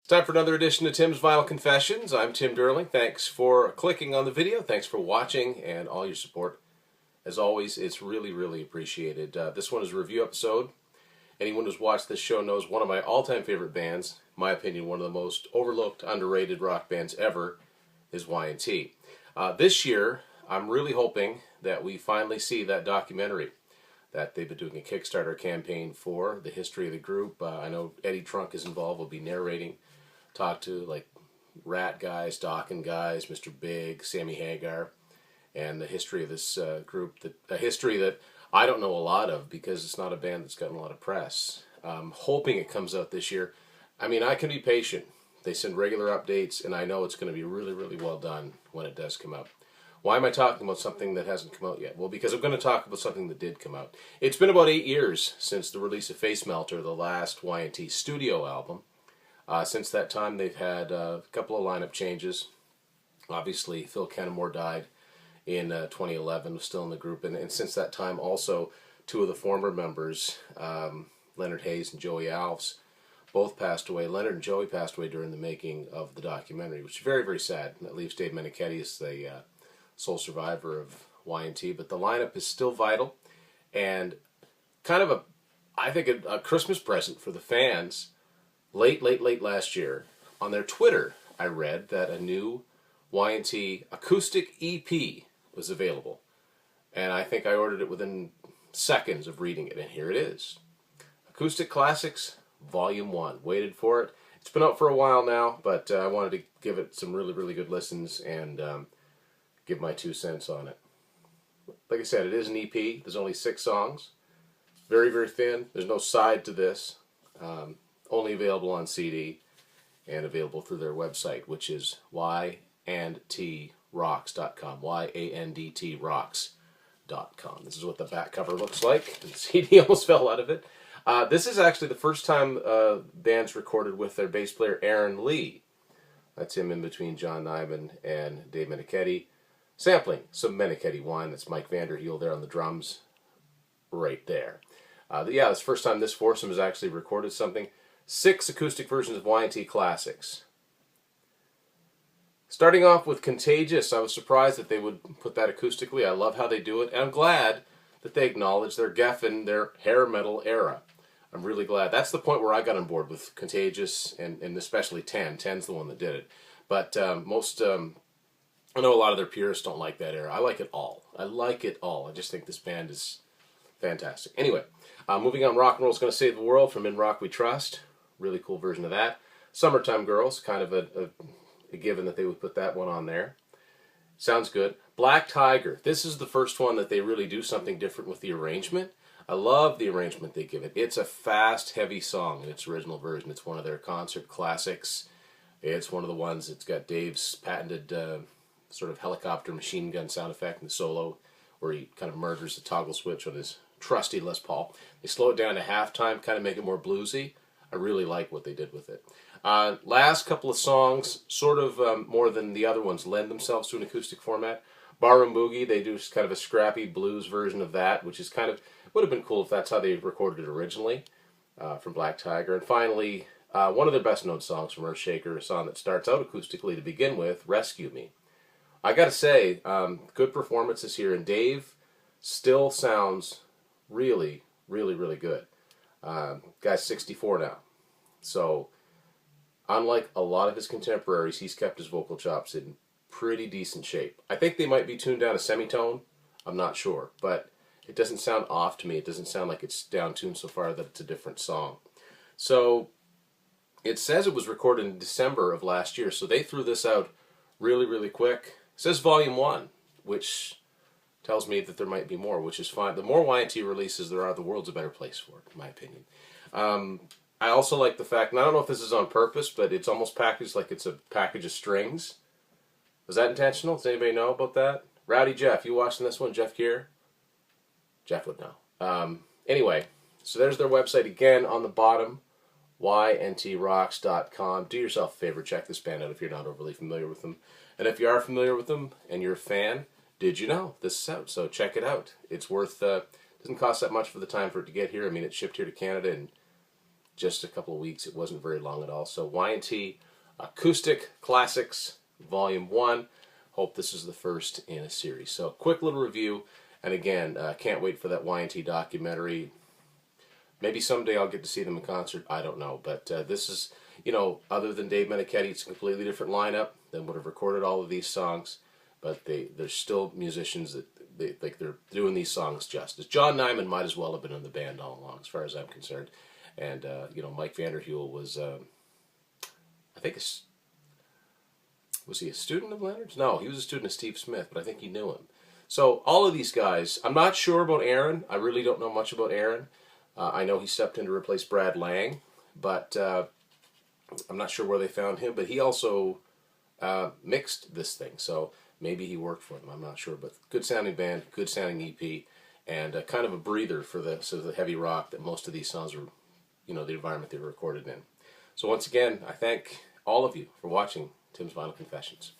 It's time for another edition of Tim's Vinyl Confessions. I'm Tim Durling. Thanks for clicking on the video. Thanks for watching and all your support. As always, it's really appreciated. This one is a review episode. Anyone who's watched this show knows one of my all-time favorite bands, in my opinion, one of the most overlooked, underrated rock bands ever, is Y&T. This year, I'm really hoping that we finally see that documentary that they've been doing a Kickstarter campaign for, the history of the group. I know Eddie Trunk is involved, will be narrating. Talk to like Rat guys, Dokken guys, Mr. Big, Sammy Hagar, and the history of this group. A history that I don't know a lot of because it's not a band that's gotten a lot of press. Hoping it comes out this year. I mean, I can be patient. They send regular updates, and I know it's going to be really well done when it does come out. Why am I talking about something that hasn't come out yet? Well, because I'm going to talk about something that did come out. It's been about 8 years since the release of Face Melter, the last Y&T studio album. Since that time, they've had a couple of lineup changes. Obviously, Phil Kennemore died in 2011, was still in the group. And since that time, also, two of the former members, Leonard Hayes and Joey Alves, both passed away. Leonard and Joey passed away during the making of the documentary, which is very sad. And that leaves Dave Menichetti as the sole survivor of Y&T. But the lineup is still vital and kind of I think, a Christmas present for the fans. Late last year, on their Twitter, I read that a new Y&T acoustic EP was available. And I think I ordered it within seconds of reading it, and here it is. Acoustic Classix, Volume 1. Waited for it. It's been out for a while now, but I wanted to give it some really good listens and give my 2 cents on it. Like I said, it is an EP. There's only 6 songs. Very thin. There's no side to this. Only available on CD and available through their website, which is yandtrocks.com. yandtrocks.com. This is what the back cover looks like. The CD almost fell out of it. This is actually the first time band's recorded with their bass player Aaron Lee. That's him in between John Nyman and Dave Menichetti. Sampling some Menichetti wine. That's Mike Vanderheel there on the drums. Right there. Yeah, it's the first time this foursome has actually recorded something. 6 acoustic versions of Y&T Classics. Starting off with Contagious, I was surprised that they would put that acoustically. I love how they do it, and I'm glad that they acknowledge their Geffen, their hair metal era. I'm really glad. That's the point where I got on board with Contagious, and especially 10. 10's the one that did it. But I know a lot of their purists don't like that era. I like it all. I just think this band is fantastic. Anyway, moving on, Rock and Roll's Gonna Save the World from In Rock We Trust. Really cool version of that. Summertime Girls, kind of a given that they would put that one on there. Sounds good. Black Tiger. This is the first one that they really do something different with the arrangement. I love the arrangement they give it. It's a fast, heavy song in its original version. It's one of their concert classics. It's one of the ones that's got Dave's patented sort of helicopter machine gun sound effect in the solo, where he kind of murders the toggle switch on his trusty Les Paul. They slow it down to halftime, kind of make it more bluesy. I really like what they did with it. Last couple of songs, sort of more than the other ones, lend themselves to an acoustic format. Barroom Boogie, they do kind of a scrappy blues version of that, which is kind of, would have been cool if that's how they recorded it originally, from Black Tiger. And finally, one of their best known songs from Earthshaker, a song that starts out acoustically to begin with, Rescue Me. I gotta say, good performances here, and Dave still sounds really good. Guy's 64 now. So, unlike a lot of his contemporaries, he's kept his vocal chops in pretty decent shape. I think they might be tuned down a semitone. I'm not sure. But it doesn't sound off to me. It doesn't sound like it's down-tuned so far that it's a different song. So, it says it was recorded in December of last year. So they threw this out really quick. It says Volume 1, which tells me that there might be more, which is fine. The more Y&T releases there are, the world's a better place for it, in my opinion. I also like the fact, and I don't know if this is on purpose, but it's almost packaged like it's a package of strings. Was that intentional? Does anybody know about that? Rowdy Jeff, you watching this one? Jeff Keir? Jeff would know. Anyway, so there's their website again on the bottom, yandtrocks.com. Do yourself a favor, check this band out if you're not overly familiar with them. And if you are familiar with them and you're a fan, did you know this is out? So check it out. It's worth, doesn't cost that much for the time for it to get here. I mean, it's shipped here to Canada in just a couple of weeks. It wasn't very long at all. So Y&T Acoustic Classix Volume 1. Hope this is the first in a series. So quick little review. And again, can't wait for that Y&T documentary. Maybe someday I'll get to see them in concert. I don't know. But this is, you know, other than Dave Meniketti, it's a completely different lineup than would have recorded all of these songs. But they're still musicians that they're doing these songs justice. John Nyman might as well have been in the band all along, as far as I'm concerned. And you know, Mike Vanderheuvel was, I think, was he a student of Leonard's? No, he was a student of Steve Smith, but I think he knew him. So all of these guys, I'm not sure about Aaron. I really don't know much about Aaron. I know he stepped in to replace Brad Lang, but I'm not sure where they found him. But he also mixed this thing, so maybe he worked for them. I'm not sure, but good sounding band, good sounding EP, and kind of a breather for the sort of the heavy rock that most of these songs were, you know, the environment they were recorded in. So once again, I thank all of you for watching Tim's Vinyl Confessions.